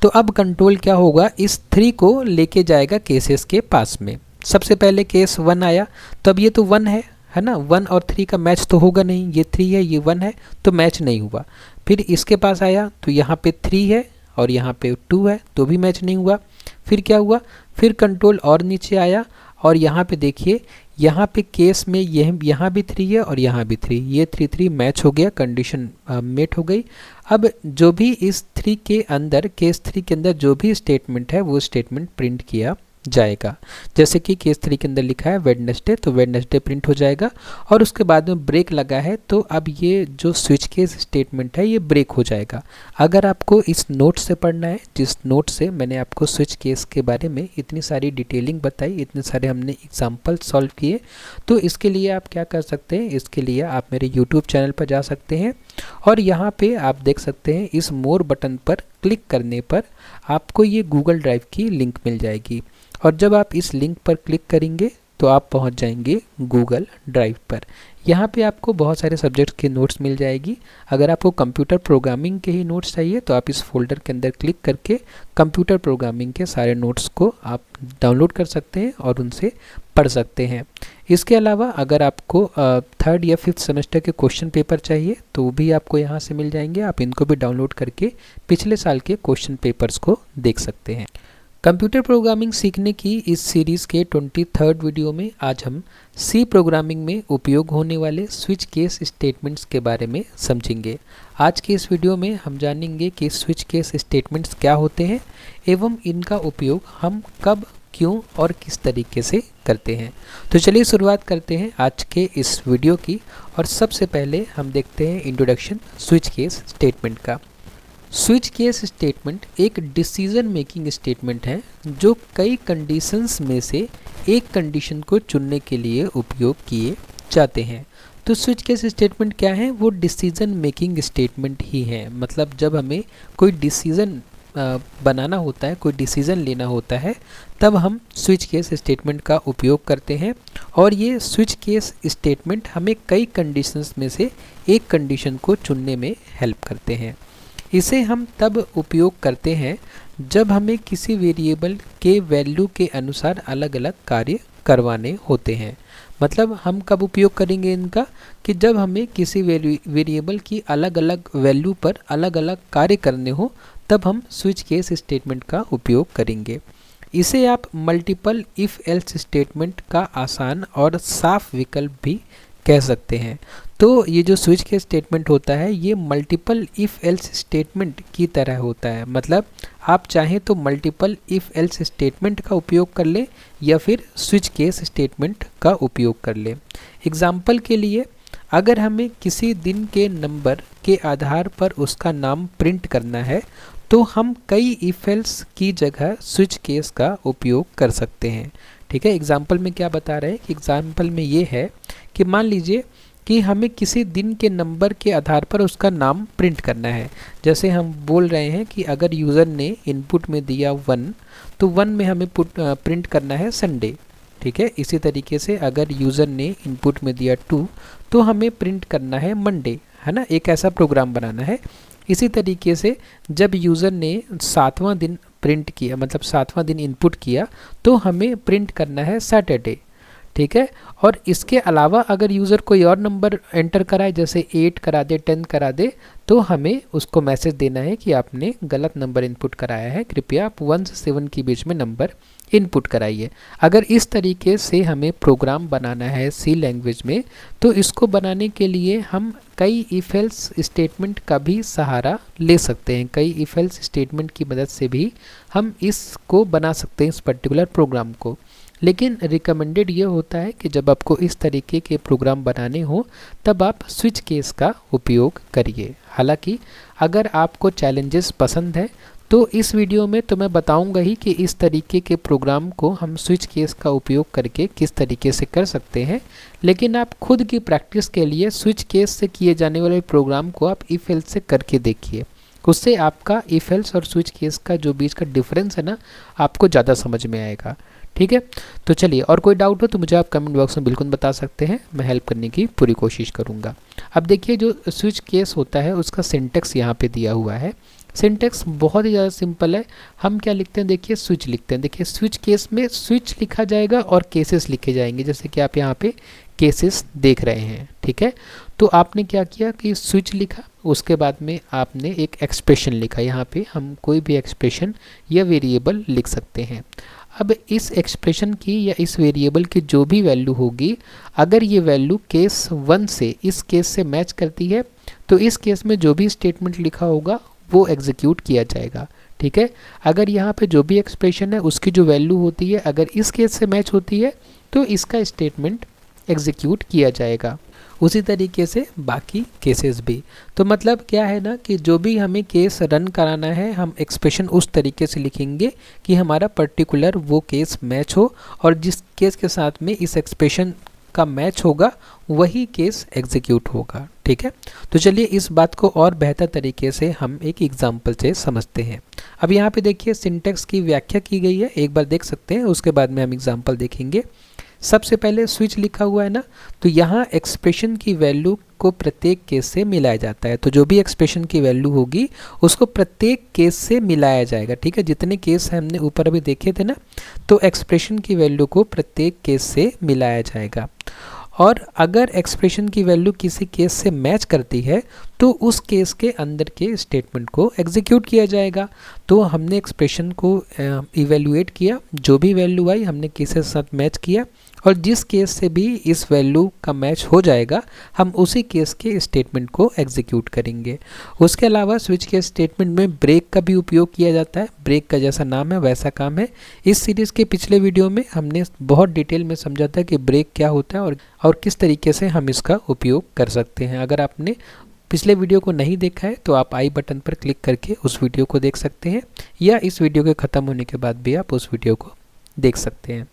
तो अब कंट्रोल क्या होगा, इस 3 को लेके जाएगा केसेस के पास में। सबसे पहले केस 1 आया, तो अब ये तो 1 है ना, 1 और 3 का मैच तो होगा नहीं, ये 3 है ये 1 है, तो मैच नहीं हुआ। फिर इसके पास आया तो यहाँ पे 3 है और यहाँ पे 2 है, तो भी मैच नहीं हुआ। फिर क्या हुआ, फिर कंट्रोल और नीचे आया और यहाँ पे देखिए, यहाँ पे केस में यहाँ भी 3 है और यहाँ भी 3, ये 3 मैच हो गया, कंडीशन मेट हो गई। अब जो भी इस 3 के अंदर, केस 3 के अंदर जो भी स्टेटमेंट है वो स्टेटमेंट प्रिंट किया जाएगा। जैसे कि केस 3 के अंदर लिखा है वेडनेसडे, तो वेडनेसडे प्रिंट हो जाएगा। और उसके बाद में ब्रेक लगा है, तो अब ये जो स्विच केस स्टेटमेंट है ये ब्रेक हो जाएगा। अगर आपको इस नोट से पढ़ना है, जिस नोट से मैंने आपको स्विच केस के बारे में इतनी सारी डिटेलिंग बताई, इतने सारे हमने एग्जाम्पल सॉल्व किए, तो इसके लिए आप क्या कर सकते हैं, इसके लिए आप मेरे यूट्यूब चैनल पर जा सकते हैं और यहाँ पे आप देख सकते हैं इस मोर बटन पर क्लिक करने पर आपको ये गूगल ड्राइव की लिंक मिल जाएगी। और जब आप इस लिंक पर क्लिक करेंगे तो आप पहुंच जाएंगे गूगल ड्राइव पर। यहाँ पे आपको बहुत सारे सब्जेक्ट के नोट्स मिल जाएगी। अगर आपको कंप्यूटर प्रोग्रामिंग के ही नोट्स चाहिए तो आप इस फोल्डर के अंदर क्लिक करके कंप्यूटर प्रोग्रामिंग के सारे नोट्स को आप डाउनलोड कर सकते हैं और उनसे पढ़ सकते हैं। इसके अलावा अगर आपको 3rd या 5th सेमेस्टर के क्वेश्चन पेपर चाहिए तो वो भी आपको यहाँ से मिल जाएंगे। आप इनको भी डाउनलोड करके पिछले साल के क्वेश्चन पेपर्स को देख सकते हैं। कंप्यूटर प्रोग्रामिंग सीखने की इस सीरीज़ के 23rd वीडियो में आज हम सी प्रोग्रामिंग में उपयोग होने वाले स्विच केस स्टेटमेंट्स के बारे में समझेंगे। आज के इस वीडियो में हम जानेंगे कि स्विच केस स्टेटमेंट्स क्या होते हैं एवं इनका उपयोग हम कब, क्यों और किस तरीके से करते हैं। तो चलिए शुरुआत करते हैं आज के इस वीडियो की। और सबसे पहले हम देखते हैं इंट्रोडक्शन स्विच केस स्टेटमेंट का। स्विच केस स्टेटमेंट एक डिसीजन मेकिंग स्टेटमेंट है जो कई कंडीशंस में से एक कंडीशन को चुनने के लिए उपयोग किए जाते हैं। तो स्विच केस स्टेटमेंट क्या है, वो डिसीजन मेकिंग स्टेटमेंट ही है। मतलब जब हमें कोई डिसीजन बनाना होता है, कोई डिसीजन लेना होता है, तब हम स्विच केस स्टेटमेंट का उपयोग करते हैं। और ये स्विच केस स्टेटमेंट हमें कई कंडीशंस में से एक कंडीशन को चुनने में हेल्प करते हैं। इसे हम तब उपयोग करते हैं जब हमें किसी वेरिएबल के वैल्यू के अनुसार अलग अलग कार्य करवाने होते हैं। मतलब हम कब उपयोग करेंगे इनका, कि जब हमें किसी वेरिएबल की अलग अलग वैल्यू पर अलग अलग कार्य करने हो, तब हम स्विच केस स्टेटमेंट का उपयोग करेंगे। इसे आप मल्टीपल इफ़ एल्स स्टेटमेंट का आसान और साफ विकल्प भी कह सकते हैं। तो ये जो स्विच केस स्टेटमेंट होता है ये मल्टीपल इफ़ एल्स स्टेटमेंट की तरह होता है। मतलब आप चाहें तो मल्टीपल इफ़ एल्स स्टेटमेंट का उपयोग कर लें या फिर स्विच केस स्टेटमेंट का उपयोग कर लें। एग्जाम्पल के लिए, अगर हमें किसी दिन के नंबर के आधार पर उसका नाम प्रिंट करना है तो हम कई इफ़ एल्स की जगह स्विच केस का उपयोग कर सकते हैं। ठीक है, एग्जाम्पल में क्या बता रहे हैं कि एग्जाम्पल में ये है कि मान लीजिए कि हमें किसी दिन के नंबर के आधार पर उसका नाम प्रिंट करना है। जैसे हम बोल रहे हैं कि अगर यूज़र ने इनपुट में दिया 1, तो 1 में हमें प्रिंट करना है संडे। ठीक है, इसी तरीके से अगर यूज़र ने इनपुट में दिया 2, तो हमें प्रिंट करना है मंडे, है ना। एक ऐसा प्रोग्राम बनाना है। इसी तरीके से जब यूज़र ने 7वां दिन प्रिंट किया, मतलब 7वां दिन इनपुट किया, तो हमें प्रिंट करना है सैटरडे। ठीक है, और इसके अलावा अगर यूज़र कोई और नंबर एंटर कराए, जैसे 8 करा दे, 10 करा दे, तो हमें उसको मैसेज देना है कि आपने गलत नंबर इनपुट कराया है, कृपया आप 1 से 7 के बीच में नंबर इनपुट कराइए। अगर इस तरीके से हमें प्रोग्राम बनाना है सी लैंग्वेज में, तो इसको बनाने के लिए हम कई इफ़ एल्स स्टेटमेंट का भी सहारा ले सकते हैं। कई इफ़ एल्स स्टेटमेंट की मदद से भी हम इसको बना सकते हैं, इस पर्टिकुलर प्रोग्राम को। लेकिन रिकमेंडेड ये होता है कि जब आपको इस तरीके के प्रोग्राम बनाने हो तब आप स्विच केस का उपयोग करिए। हालांकि अगर आपको चैलेंजेस पसंद है तो इस वीडियो में तो मैं बताऊंगा ही कि इस तरीके के प्रोग्राम को हम स्विच केस का उपयोग करके किस तरीके से कर सकते हैं। लेकिन आप खुद की प्रैक्टिस के लिए स्विच केस से किए जाने वाले प्रोग्राम को आप इफ़ एल्स से करके देखिए। उससे आपका इफ़ एल्स और स्विच केस का जो बीच का डिफरेंस है ना, आपको ज़्यादा समझ में आएगा। ठीक है, तो चलिए, और कोई डाउट हो तो मुझे आप कमेंट बॉक्स में बिल्कुल बता सकते हैं, मैं हेल्प करने की पूरी कोशिश करूंगा। अब देखिए, जो स्विच केस होता है उसका सिंटेक्स यहाँ पे दिया हुआ है। सिंटेक्स बहुत ही ज़्यादा सिंपल है। हम क्या लिखते हैं, देखिए स्विच लिखते हैं। देखिए स्विच केस में स्विच लिखा जाएगा और केसेस लिखे जाएंगे, जैसे कि आप यहाँ पे केसेस देख रहे हैं, ठीक है। तो आपने क्या किया कि स्विच लिखा, उसके बाद में आपने एक एक्सप्रेशन लिखा। यहाँ पे हम कोई भी एक्सप्रेशन या वेरिएबल लिख सकते हैं। अब इस एक्सप्रेशन की या इस वेरिएबल की जो भी वैल्यू होगी, अगर ये वैल्यू केस 1 से इस केस से मैच करती है तो इस केस में जो भी स्टेटमेंट लिखा होगा वो एग्जीक्यूट किया जाएगा, ठीक है। अगर यहाँ पे जो भी एक्सप्रेशन है उसकी जो वैल्यू होती है अगर इस केस से मैच होती है तो इसका स्टेटमेंट एग्जीक्यूट किया जाएगा। उसी तरीके से बाकी केसेस भी। तो मतलब क्या है ना कि जो भी हमें केस रन कराना है हम एक्सप्रेशन उस तरीके से लिखेंगे कि हमारा पर्टिकुलर वो केस मैच हो, और जिस केस के साथ में इस एक्सप्रेशन का मैच होगा वही केस एग्जीक्यूट होगा, ठीक है। तो चलिए इस बात को और बेहतर तरीके से हम एक एग्जांपल से समझते हैं। अब यहाँ पे देखिए सिंटेक्स की व्याख्या की गई है, एक बार देख सकते हैं, उसके बाद में हम एग्जांपल देखेंगे। सबसे पहले स्विच लिखा हुआ है ना, तो यहाँ एक्सप्रेशन की वैल्यू को प्रत्येक केस से मिलाया जाता है। तो जो भी एक्सप्रेशन की वैल्यू होगी उसको प्रत्येक केस से मिलाया जाएगा, ठीक है। जितने केस हमने ऊपर अभी देखे थे ना, तो एक्सप्रेशन की वैल्यू को प्रत्येक केस से मिलाया जाएगा। और अगर एक्सप्रेशन की वैल्यू किसी केस से मैच करती है तो उस केस के अंदर के स्टेटमेंट को एग्जीक्यूट किया जाएगा। तो हमने एक्सप्रेशन को इवेल्युएट किया, जो भी वैल्यू आई हमने केस के साथ मैच किया, और जिस केस से भी इस वैल्यू का मैच हो जाएगा हम उसी केस के स्टेटमेंट को एग्जीक्यूट करेंगे। उसके अलावा स्विच के स्टेटमेंट में ब्रेक का भी उपयोग किया जाता है। ब्रेक का जैसा नाम है वैसा काम है। इस सीरीज़ के पिछले वीडियो में हमने बहुत डिटेल में समझा था कि ब्रेक क्या होता है और किस तरीके से हम इसका उपयोग कर सकते हैं। अगर आपने पिछले वीडियो को नहीं देखा है तो आप आई बटन पर क्लिक करके उस वीडियो को देख सकते हैं, या इस वीडियो के ख़त्म होने के बाद भी आप उस वीडियो को देख सकते हैं।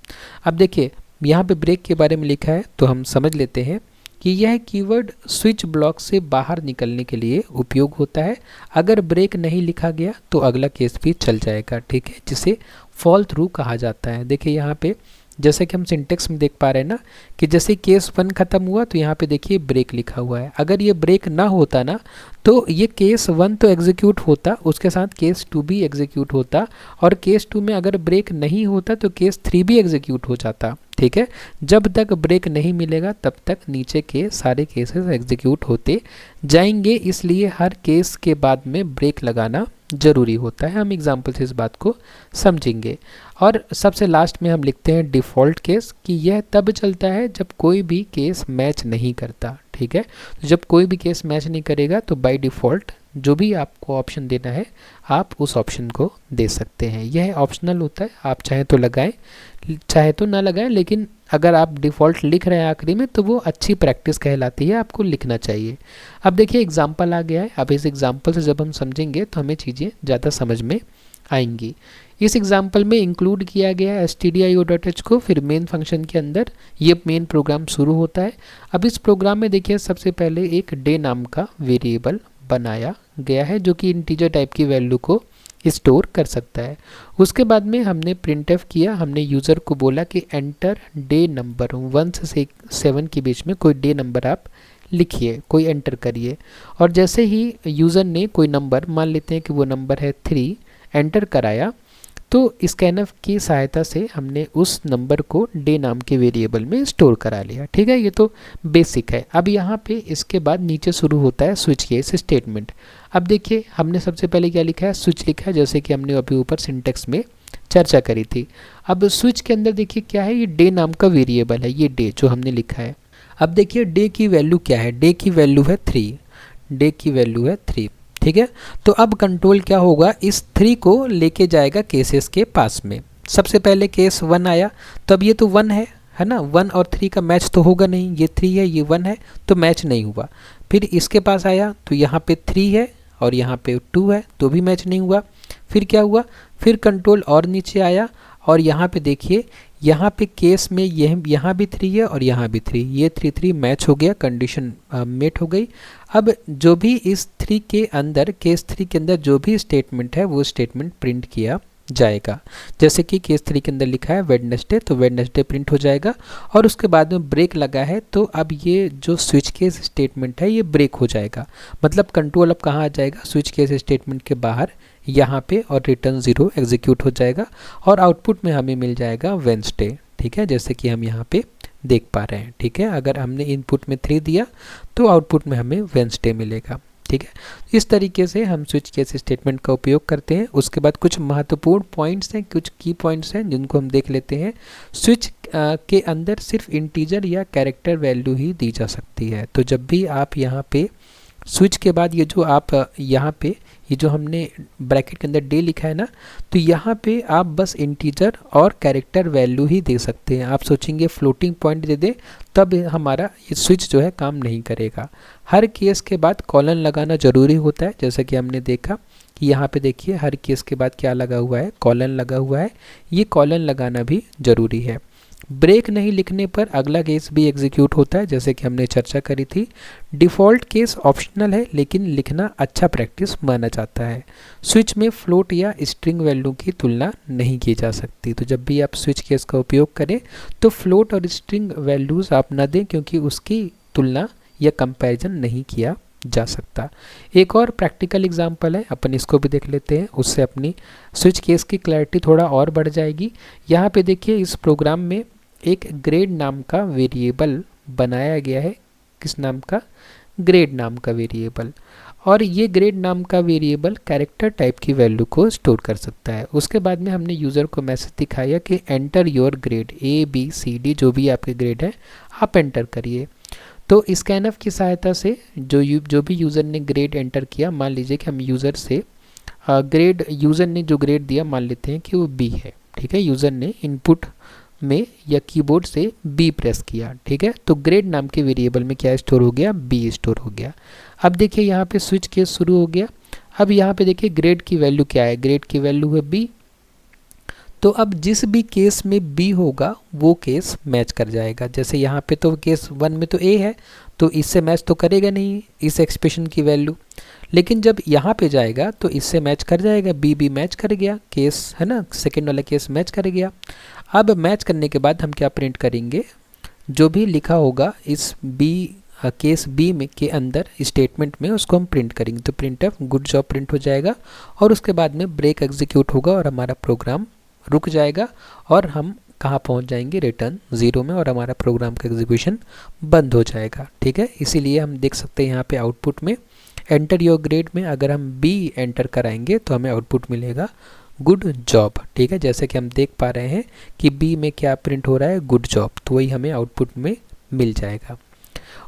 अब देखिए यहाँ पे ब्रेक के बारे में लिखा है तो हम समझ लेते हैं कि यह कीवर्ड स्विच ब्लॉक से बाहर निकलने के लिए उपयोग होता है। अगर ब्रेक नहीं लिखा गया तो अगला केस भी चल जाएगा, ठीक है, जिसे फॉल थ्रू कहा जाता है। देखिए यहाँ पे जैसे कि हम सिंटेक्स में देख पा रहे हैं ना कि जैसे केस 1 ख़त्म हुआ तो यहाँ पे देखिए ब्रेक लिखा हुआ है। अगर ये ब्रेक ना होता ना तो ये केस 1 तो एग्जीक्यूट होता, उसके साथ केस 2 भी एग्जीक्यूट होता, और केस 2 में अगर ब्रेक नहीं होता तो केस 3 भी एग्जीक्यूट हो जाता, ठीक है। जब तक ब्रेक नहीं मिलेगा तब तक नीचे के सारे केसेस एग्जीक्यूट होते जाएंगे, इसलिए हर केस के बाद में ब्रेक लगाना ज़रूरी होता है। हम एग्जाम्पल से इस बात को समझेंगे। और सबसे लास्ट में हम लिखते हैं डिफ़ॉल्ट केस, कि यह तब चलता है जब कोई भी केस मैच नहीं करता, ठीक है। तो जब कोई भी केस मैच नहीं करेगा तो बाय डिफ़ॉल्ट जो भी आपको ऑप्शन देना है आप उस ऑप्शन को दे सकते हैं। यह ऑप्शनल होता है, आप चाहे तो लगाएं चाहे तो ना लगाएं, लेकिन अगर आप डिफ़ॉल्ट लिख रहे हैं आखिरी में तो वो अच्छी प्रैक्टिस कहलाती है, आपको लिखना चाहिए। अब देखिए एग्जाम्पल आ गया है। अब इस एग्जाम्पल से जब हम समझेंगे तो हमें चीज़ें ज़्यादा समझ में आएंगी। इस एग्जाम्पल में इंक्लूड किया गया है stdio.h को, फिर मेन फंक्शन के अंदर ये मेन प्रोग्राम शुरू होता है। अब इस प्रोग्राम में देखिए सबसे पहले एक डे नाम का वेरिएबल बनाया गया है जो कि इंटीजर टाइप की वैल्यू को स्टोर कर सकता है। उसके बाद में हमने प्रिंटफ किया, हमने यूज़र को बोला कि एंटर डे नंबर 1 से 7 के बीच में कोई डे नंबर आप लिखिए, कोई एंटर करिए। और जैसे ही यूज़र ने कोई नंबर, मान लेते हैं कि वो नंबर है 3, एंटर कराया तो स्कैनफ की सहायता से हमने उस नंबर को डे नाम के वेरिएबल में स्टोर करा लिया, ठीक है। ये तो बेसिक है। अब यहाँ पे इसके बाद नीचे शुरू होता है स्विच केस स्टेटमेंट। अब देखिए हमने सबसे पहले क्या लिखा है, स्विच लिखा है, जैसे कि हमने अभी ऊपर सिंटेक्स में चर्चा करी थी। अब स्विच के अंदर देखिए क्या है, ये डे नाम का वेरिएबल है, ये डे जो हमने लिखा है। अब देखिए डे की वैल्यू क्या है, डे की वैल्यू है 3, डे की वैल्यू है 3, ठीक है। तो अब कंट्रोल क्या होगा, इस 3 को लेके जाएगा केसेस के पास में। सबसे पहले केस 1 आया तो अब ये तो 1 है ना, 1 और 3 का मैच तो होगा नहीं, ये 3 है ये 1 है तो मैच नहीं हुआ। फिर इसके पास आया तो यहाँ पे 3 है और यहाँ पे 2 है तो भी मैच नहीं हुआ। फिर क्या हुआ, फिर कंट्रोल और नीचे आया और यहाँ पे देखिए यहाँ पे केस में यहाँ भी 3 है और यहाँ भी 3, ये 3 मैच हो गया, कंडीशन मेट हो गई। अब जो भी इस 3 के अंदर, केस 3 के अंदर जो भी स्टेटमेंट है वो स्टेटमेंट प्रिंट किया जाएगा। जैसे कि केस 3 के अंदर लिखा है वेडनेसडे, तो वेडनेसडे प्रिंट हो जाएगा। और उसके बाद में ब्रेक लगा है, तो अब ये जो स्विच केस स्टेटमेंट है ये ब्रेक हो जाएगा। मतलब कंट्रोल अब कहाँ आ जाएगा, स्विच केस स्टेटमेंट के बाहर यहाँ पे, और रिटर्न 0 एग्जीक्यूट हो जाएगा और आउटपुट में हमें मिल जाएगा वेंसडे। ठीक है, जैसे कि हम यहाँ पे देख पा रहे हैं। ठीक है, अगर हमने इनपुट में 3 दिया तो आउटपुट में हमें वेंसडे मिलेगा। ठीक है, इस तरीके से हम स्विच केस स्टेटमेंट का उपयोग करते हैं। उसके बाद कुछ महत्वपूर्ण पॉइंट्स हैं, कुछ की पॉइंट्स हैं जिनको हम देख लेते हैं। स्विच के अंदर सिर्फ इंटीजर या कैरेक्टर वैल्यू ही दी जा सकती है। तो जब भी आप यहाँ पे स्विच के बाद ये जो आप यहाँ पे ये जो हमने ब्रैकेट के अंदर डे लिखा है ना, तो यहाँ पे आप बस इंटीजर और कैरेक्टर वैल्यू ही दे सकते हैं। आप सोचेंगे फ्लोटिंग पॉइंट दे दे तब हमारा ये स्विच जो है काम नहीं करेगा। हर केस के बाद कॉलन लगाना ज़रूरी होता है, जैसा कि हमने देखा कि यहाँ पे देखिए हर केस के बाद क्या लगा हुआ है, कॉलन लगा हुआ है। ये कॉलन लगाना भी ज़रूरी है। ब्रेक नहीं लिखने पर अगला केस भी एग्जीक्यूट होता है, जैसे कि हमने चर्चा करी थी। डिफ़ॉल्ट केस ऑप्शनल है, लेकिन लिखना अच्छा प्रैक्टिस माना जाता है। स्विच में फ्लोट या स्ट्रिंग वैल्यू की तुलना नहीं की जा सकती। तो जब भी आप स्विच केस का उपयोग करें तो फ्लोट और स्ट्रिंग वैल्यूज़ आप न दें, क्योंकि उसकी तुलना या कंपैरिजन नहीं किया जा सकता। एक और प्रैक्टिकल एग्जांपल है, अपन इसको भी देख लेते हैं, उससे अपनी स्विच केस की क्लैरिटी थोड़ा और बढ़ जाएगी। यहाँ पे देखिए इस प्रोग्राम में एक ग्रेड नाम का वेरिएबल बनाया गया है। किस नाम का? ग्रेड नाम का वेरिएबल। और ये ग्रेड नाम का वेरिएबल कैरेक्टर टाइप की वैल्यू को स्टोर कर सकता है। उसके बाद में हमने यूज़र को मैसेज दिखाया कि एंटर योर ग्रेड, ABCD जो भी आपके ग्रेड है आप एंटर करिए। तो स्कैनफ की सहायता से जो भी यूज़र ने ग्रेड एंटर किया, मान लीजिए कि हम यूज़र से यूज़र ने जो ग्रेड दिया मान लेते हैं कि वो B है। ठीक है, यूज़र ने इनपुट में या कीबोर्ड से B प्रेस किया। ठीक है, तो ग्रेड नाम के वेरिएबल में क्या स्टोर हो गया? B स्टोर हो गया। अब देखिए यहाँ पे स्विच केस शुरू हो गया। अब यहाँ पे देखिए ग्रेड की वैल्यू क्या है? ग्रेड की वैल्यू है B। तो अब जिस भी केस में B होगा वो केस मैच कर जाएगा। जैसे यहाँ पे तो केस 1 में तो A है, तो इससे मैच तो करेगा नहीं इस एक्सप्रेशन की वैल्यू, लेकिन जब यहाँ पे जाएगा तो इससे मैच कर जाएगा। B मैच कर गया, केस है ना, सेकेंड वाला केस मैच कर गया। अब मैच करने के बाद हम क्या प्रिंट करेंगे? जो भी लिखा होगा इस केस B में के अंदर स्टेटमेंट में, उसको हम प्रिंट करेंगे। तो प्रिंटफ गुड जॉब प्रिंट हो जाएगा और उसके बाद में ब्रेक एग्जीक्यूट होगा और हमारा प्रोग्राम रुक जाएगा और हम कहाँ पहुँच जाएंगे? रिटर्न 0 में, और हमारा प्रोग्राम का एग्जीक्यूशन बंद हो जाएगा। ठीक है, इसीलिए हम देख सकते हैं यहाँ पे आउटपुट में एंटर योर ग्रेड में अगर हम B एंटर कराएंगे तो हमें आउटपुट मिलेगा गुड जॉब। ठीक है, जैसे कि हम देख पा रहे हैं कि B में क्या प्रिंट हो रहा है? गुड जॉब, तो वही हमें आउटपुट में मिल जाएगा।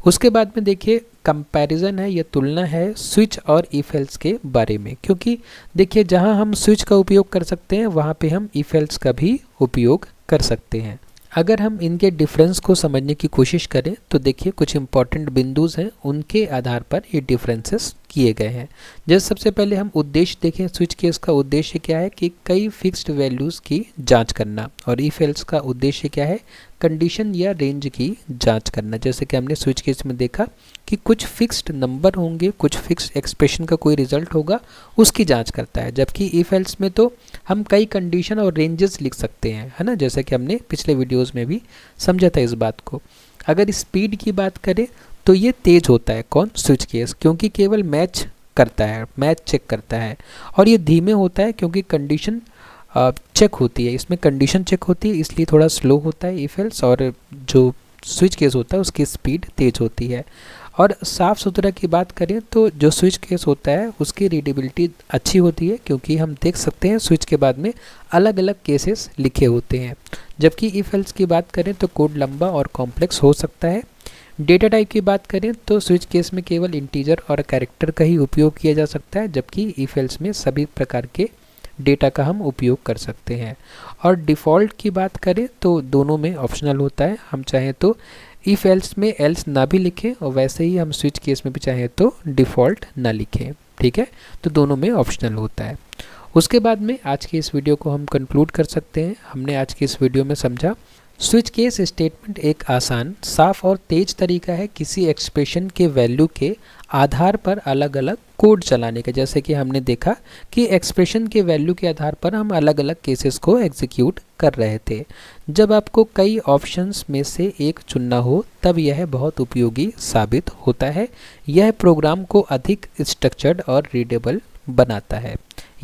उसके बाद में देखिए कंपैरिजन है या तुलना है स्विच और इफ एल्स के बारे में, क्योंकि देखिए जहां हम स्विच का उपयोग कर सकते हैं वहां पे हम इफ एल्स का भी उपयोग कर सकते हैं। अगर हम इनके डिफरेंस को समझने की कोशिश करें तो देखिए कुछ इंपॉर्टेंट बिंदुज हैं, उनके आधार पर ये डिफरेंसेस किए गए हैं। जैसे सबसे पहले हम उद्देश्य देखें, स्विच केस का उद्देश्य क्या है कि कई फिक्स्ड वैल्यूज़ की जांच करना, और इफ एल्स का उद्देश्य क्या है? कंडीशन या रेंज की जांच करना। जैसे कि हमने स्विच केस में देखा कि कुछ फिक्स्ड नंबर होंगे, कुछ फिक्स्ड एक्सप्रेशन का कोई रिजल्ट होगा, उसकी जांच करता है। जबकि इफ एल्स में तो हम कई कंडीशन और रेंजेस लिख सकते हैं, है ना, जैसे कि हमने पिछले वीडियोज़ में भी समझा था इस बात को। अगर स्पीड की बात करें तो ये तेज़ होता है, कौन? स्विच केस, क्योंकि केवल मैच करता है, मैच चेक करता है। और ये धीमे होता है क्योंकि कंडीशन चेक होती है, इसमें कंडीशन चेक होती है, इसलिए थोड़ा स्लो होता है इफ एल्स। और जो स्विच केस होता है उसकी स्पीड तेज़ होती है। और साफ़ सुथरा की बात करें तो जो स्विच केस होता है उसकी रीडेबिलिटी अच्छी होती है, क्योंकि हम देख सकते हैं स्विच के बाद में अलग अलग केसेस लिखे होते हैं। जबकि इफ एल्स की बात करें तो कोड लंबा और कॉम्प्लेक्स हो सकता है। डेटा टाइप की बात करें तो स्विच केस में केवल इंटीजर और कैरेक्टर का ही उपयोग किया जा सकता है, जबकि इफ एल्स में सभी प्रकार के डेटा का हम उपयोग कर सकते हैं। और डिफ़ॉल्ट की बात करें तो दोनों में ऑप्शनल होता है, हम चाहें तो इफ एल्स में एल्स ना भी लिखें और वैसे ही हम स्विच केस में भी चाहें तो डिफ़ॉल्ट ना लिखें। ठीक है, तो दोनों में ऑप्शनल होता है। उसके बाद में आज की इस वीडियो को हम कंक्लूड कर सकते हैं। हमने आज की इस वीडियो में समझा स्विच केस स्टेटमेंट एक आसान, साफ और तेज तरीका है किसी एक्सप्रेशन के वैल्यू के आधार पर अलग अलग कोड चलाने का। जैसे कि हमने देखा कि एक्सप्रेशन के वैल्यू के आधार पर हम अलग अलग केसेस को एग्जीक्यूट कर रहे थे। जब आपको कई ऑप्शंस में से एक चुनना हो तब यह बहुत उपयोगी साबित होता है। यह प्रोग्राम को अधिक स्ट्रक्चर्ड और रीडेबल बनाता है।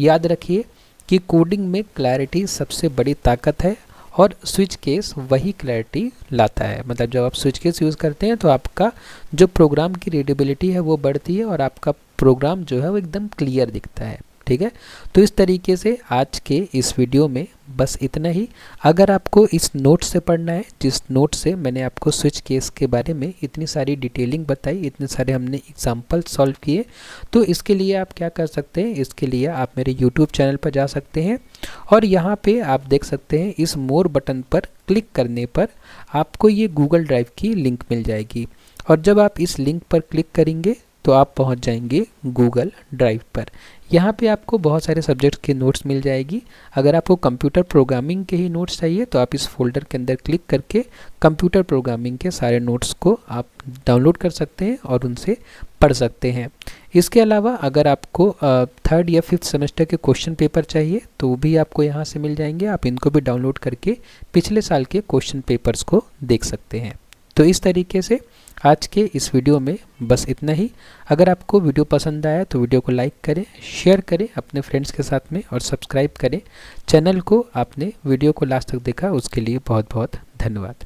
याद रखिए कि कोडिंग में क्लैरिटी सबसे बड़ी ताकत है और स्विच केस वही क्लैरिटी लाता है। मतलब जब आप स्विच केस यूज़ करते हैं तो आपका जो प्रोग्राम की रीडेबिलिटी है वो बढ़ती है और आपका प्रोग्राम जो है वो एकदम क्लियर दिखता है। ठीक है, तो इस तरीके से आज के इस वीडियो में बस इतना ही। अगर आपको इस नोट से पढ़ना है, जिस नोट से मैंने आपको स्विच केस के बारे में इतनी सारी डिटेलिंग बताई, इतने सारे हमने एग्जाम्पल सॉल्व किए, तो इसके लिए आप क्या कर सकते हैं, इसके लिए आप मेरे YouTube चैनल पर जा सकते हैं और यहाँ पे आप देख सकते हैं इस मोर बटन पर क्लिक करने पर आपको ये गूगल ड्राइव की लिंक मिल जाएगी। और जब आप इस लिंक पर क्लिक करेंगे तो आप पहुंच जाएंगे गूगल ड्राइव पर। यहाँ पे आपको बहुत सारे सब्जेक्ट के नोट्स मिल जाएगी। अगर आपको कंप्यूटर प्रोग्रामिंग के ही नोट्स चाहिए तो आप इस फोल्डर के अंदर क्लिक करके कंप्यूटर प्रोग्रामिंग के सारे नोट्स को आप डाउनलोड कर सकते हैं और उनसे पढ़ सकते हैं। इसके अलावा अगर आपको 3rd या 5th सेमेस्टर के क्वेश्चन पेपर चाहिए तो वो भी आपको यहाँ से मिल जाएंगे। आप इनको भी डाउनलोड करके पिछले साल के क्वेश्चन पेपर्स को देख सकते हैं। तो इस तरीके से आज के इस वीडियो में बस इतना ही। अगर आपको वीडियो पसंद आया तो वीडियो को लाइक करें, शेयर करें अपने फ्रेंड्स के साथ में और सब्सक्राइब करें चैनल को। आपने वीडियो को लास्ट तक देखा उसके लिए बहुत बहुत धन्यवाद।